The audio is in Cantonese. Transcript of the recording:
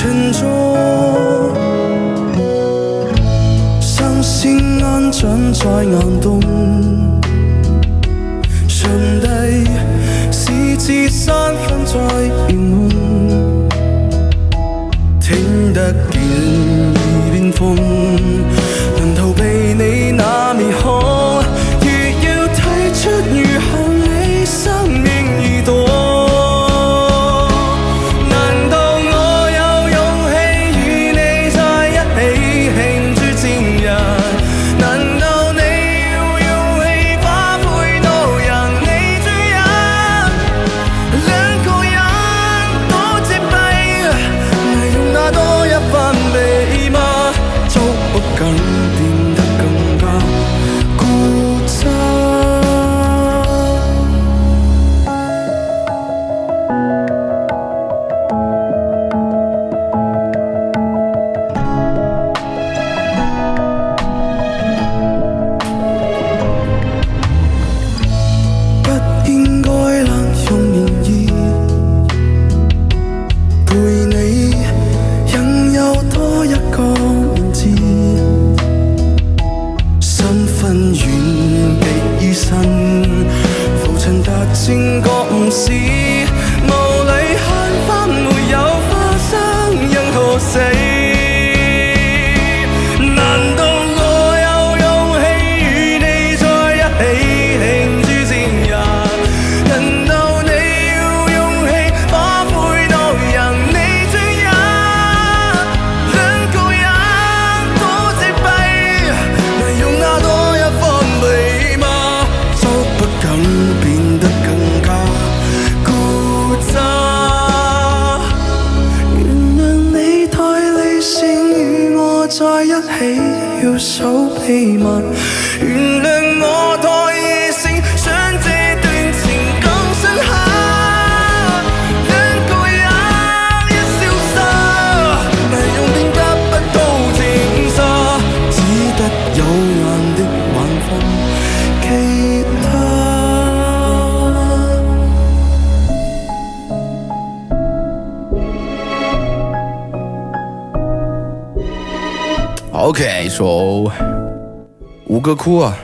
沉着，伤心眼枕在眼洞，上帝是自三分在遙夢，聽得見耳邊風，能逃避你那面孔，如要退出如向你生命移動。浮塵達正覺悟是無理慳返，沒有花生任何死。難道我有勇氣與你在一起慶祝節日？難道你要勇氣把悔都讓你追憶？兩個人多自閉，能用那多一分美嗎？不敢變得更加固執，原諒你太理性，與我在一起要數秘密，原諒我太異性，想這段情更深刻。兩個人一消失，難用便得不到證實，只得有眼的晚風，其他。OK， 一首五个哭啊。